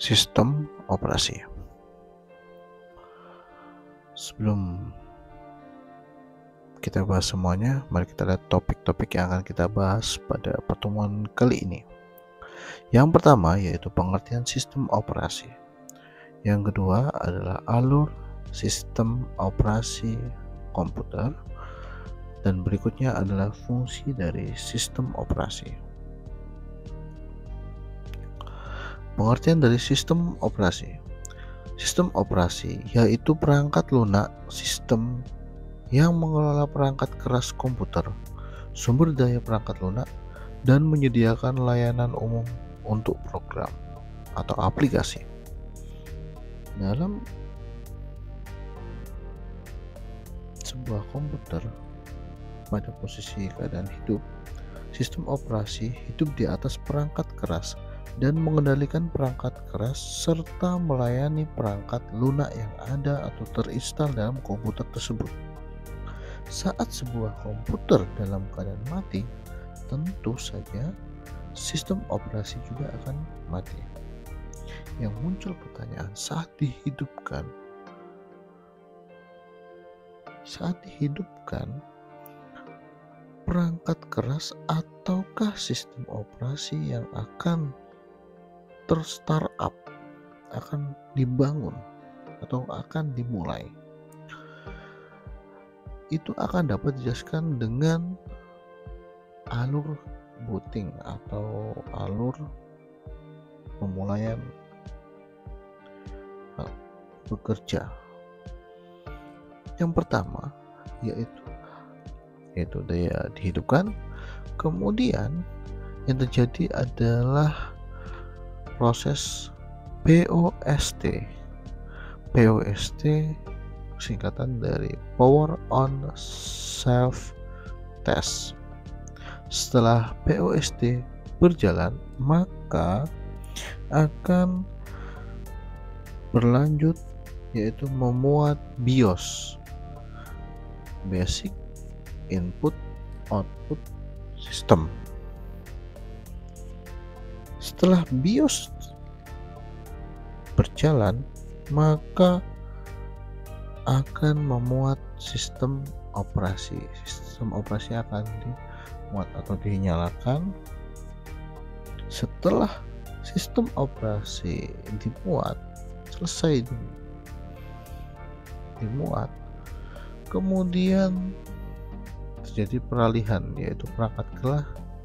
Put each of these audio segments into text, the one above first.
Sistem operasi. Sebelum kita bahas semuanya, mari kita lihat topik-topik yang akan kita bahas pada pertemuan kali ini. Yang pertama yaitu pengertian sistem operasi. Yang kedua adalah alur sistem operasi komputer. Dan berikutnya adalah fungsi dari sistem operasi. Pengertian dari sistem operasi. Sistem operasi yaitu perangkat lunak sistem yang mengelola perangkat keras komputer, sumber daya perangkat lunak, dan menyediakan layanan umum untuk program atau aplikasi. Dalam sebuah komputer pada posisi keadaan hidup, sistem operasi hidup di atas perangkat keras dan mengendalikan perangkat keras serta melayani perangkat lunak yang ada atau terinstal dalam komputer tersebut. Saat sebuah komputer dalam keadaan mati, tentu saja sistem operasi juga akan mati. Yang muncul pertanyaan saat dihidupkan, perangkat keras ataukah sistem operasi yang akan ter-startup, akan dibangun atau akan dimulai? Itu akan dapat dijelaskan dengan alur booting atau alur pemulaian bekerja. Yang pertama yaitu daya dihidupkan. Kemudian yang terjadi adalah proses POST. POST singkatan dari Power on Self Test. Setelah POST berjalan, maka akan berlanjut yaitu memuat BIOS, Basic Input Output System. Setelah BIOS berjalan, maka akan memuat sistem operasi. Sistem operasi akan dimuat atau dinyalakan. Setelah sistem operasi selesai dimuat, kemudian terjadi peralihan, yaitu perangkat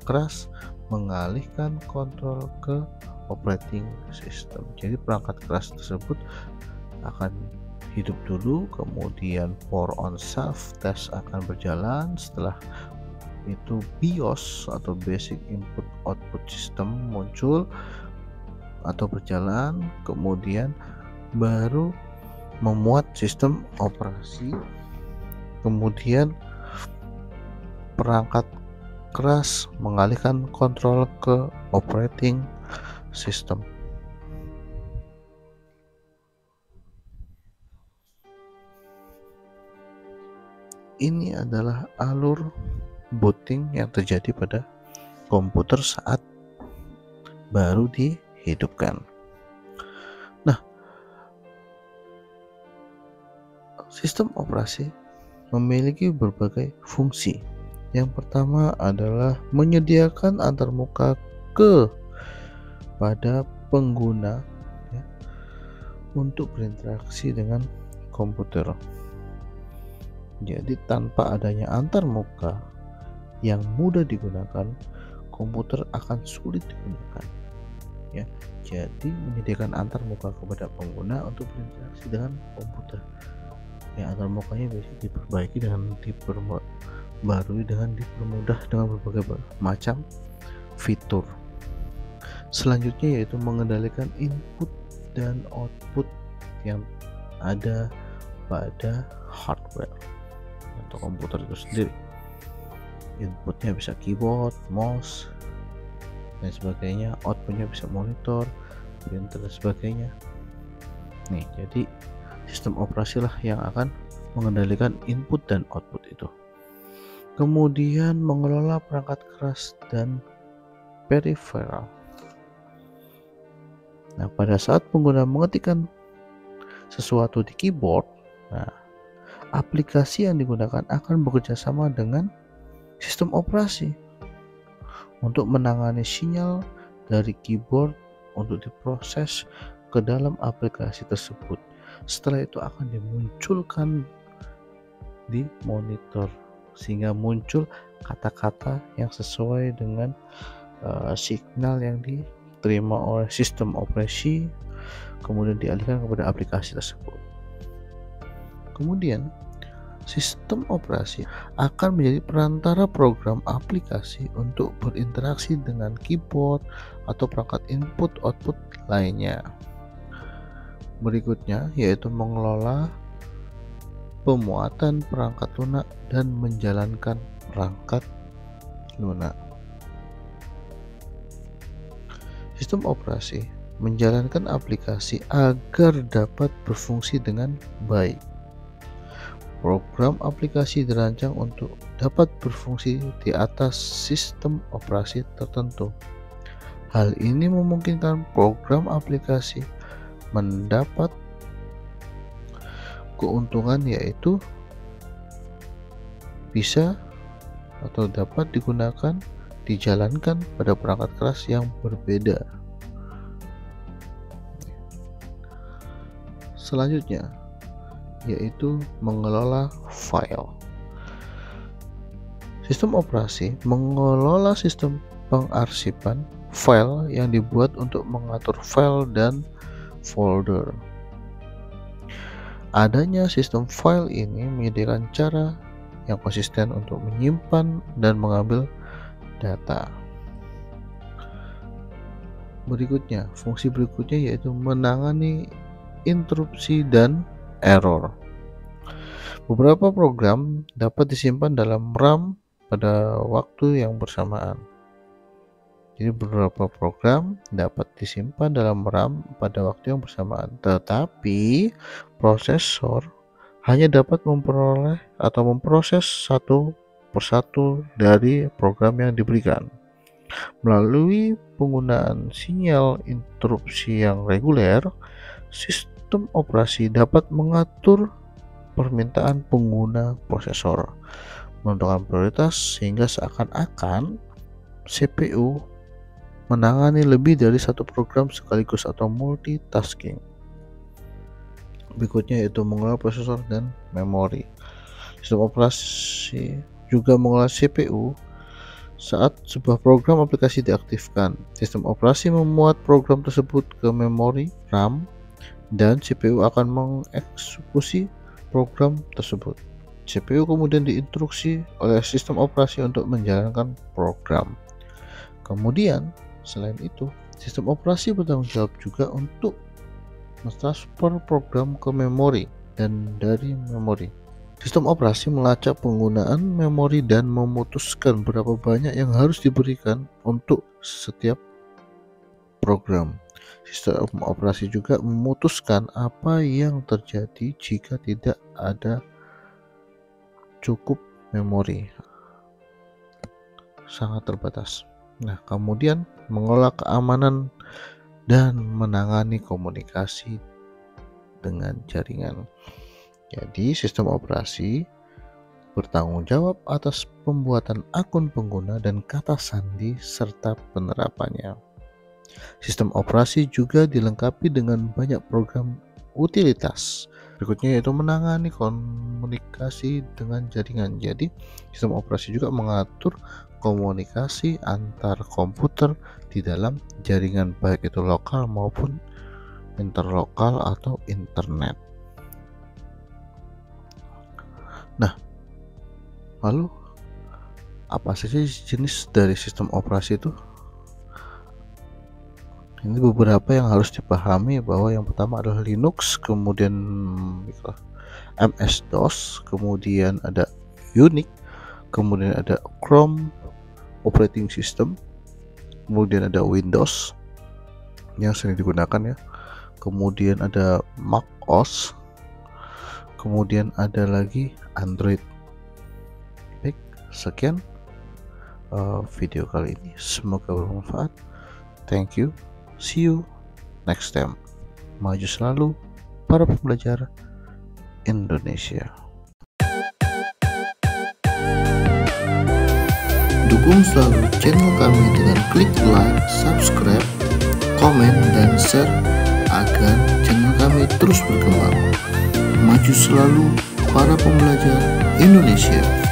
keras mengalihkan kontrol ke operating system. Jadi perangkat keras tersebut akan hidup dulu, kemudian power on self test akan berjalan. Setelah itu BIOS atau Basic Input Output System muncul atau berjalan, kemudian baru memuat sistem operasi, kemudian perangkat keras mengalihkan kontrol ke operating system. Ini adalah alur booting yang terjadi pada komputer saat baru dihidupkan. Nah, sistem operasi memiliki berbagai fungsi. Yang pertama adalah menyediakan antarmuka kepada pengguna untuk berinteraksi dengan komputer. Jadi tanpa adanya antarmuka yang mudah digunakan, komputer akan sulit digunakan. Jadi menyediakan antarmuka kepada pengguna untuk berinteraksi dengan komputer. Antarmukanya bisa diperbaiki dengan diperbarui dengan dipermudah dengan berbagai macam fitur. Selanjutnya yaitu mengendalikan input dan output yang ada pada hardware atau komputer itu sendiri. Inputnya bisa keyboard, mouse, dan sebagainya. Outputnya bisa monitor, printer, dan sebagainya. Jadi sistem operasi lah yang akan mengendalikan input dan output itu. Kemudian mengelola perangkat keras dan peripheral. Nah, pada saat pengguna mengetikkan sesuatu di keyboard, nah, aplikasi yang digunakan akan bekerja sama dengan sistem operasi untuk menangani sinyal dari keyboard untuk diproses ke dalam aplikasi tersebut. Setelah itu akan dimunculkan di monitor sehingga muncul kata-kata yang sesuai dengan signal yang diterima oleh sistem operasi, kemudian dialihkan kepada aplikasi tersebut. Kemudian sistem operasi akan menjadi perantara program aplikasi untuk berinteraksi dengan keyboard atau perangkat input-output lainnya. Berikutnya yaitu mengelola pemuatan perangkat lunak dan menjalankan perangkat lunak. Sistem operasi menjalankan aplikasi agar dapat berfungsi dengan baik. Program aplikasi dirancang untuk dapat berfungsi di atas sistem operasi tertentu. Hal ini memungkinkan program aplikasi mendapat keuntungan, yaitu bisa atau dapat digunakan dijalankan pada perangkat keras yang berbeda. Selanjutnya yaitu mengelola file. Sistem operasi mengelola sistem pengarsipan file yang dibuat untuk mengatur file dan folder. Adanya sistem file ini menyediakan cara yang konsisten untuk menyimpan dan mengambil data. Berikutnya, fungsi berikutnya yaitu menangani interupsi dan error. Beberapa program dapat disimpan dalam RAM pada waktu yang bersamaan. Jadi beberapa program dapat disimpan dalam RAM pada waktu yang bersamaan, tetapi prosesor hanya dapat memperoleh atau memproses satu persatu dari program yang diberikan. Melalui penggunaan sinyal interupsi yang reguler, sistem operasi dapat mengatur permintaan pengguna prosesor, menentukan prioritas sehingga seakan-akan CPU menangani lebih dari satu program sekaligus atau multitasking. Berikutnya yaitu mengelola prosesor dan memori. Sistem operasi juga mengelola CPU saat sebuah program aplikasi diaktifkan. Sistem operasi memuat program tersebut ke memori RAM dan CPU akan mengeksekusi program tersebut. CPU kemudian diinstruksi oleh sistem operasi untuk menjalankan program. Kemudian, selain itu, sistem operasi bertanggung jawab juga untuk mentransfer program ke memori dan dari memori. Sistem operasi melacak penggunaan memori dan memutuskan berapa banyak yang harus diberikan untuk setiap program. Sistem operasi juga memutuskan apa yang terjadi jika tidak ada cukup memori, sangat terbatas. Nah, kemudian mengelola keamanan dan menangani komunikasi dengan jaringan. Jadi, sistem operasi bertanggung jawab atas pembuatan akun pengguna dan kata sandi serta penerapannya. Sistem operasi juga dilengkapi dengan banyak program utilitas. Berikutnya yaitu menangani komunikasi dengan jaringan. Jadi, sistem operasi juga mengatur komunikasi antar komputer di dalam jaringan, baik itu lokal maupun interlokal atau internet. Nah, lalu apa saja jenis dari sistem operasi itu? Ini beberapa yang harus dipahami, bahwa yang pertama adalah Linux, kemudian MS-DOS, kemudian ada Unix, kemudian ada Chrome operating system, kemudian ada Windows yang sering digunakan ya, kemudian ada Mac OS, kemudian ada lagi Android. Baik, sekian video kali ini, semoga bermanfaat. Thank you. See you. next time. Maju selalu para pembelajar Indonesia. Dukung selalu channel kami dengan klik like, subscribe, komen, dan share agar channel kami terus berkembang. Maju selalu para pembelajar Indonesia.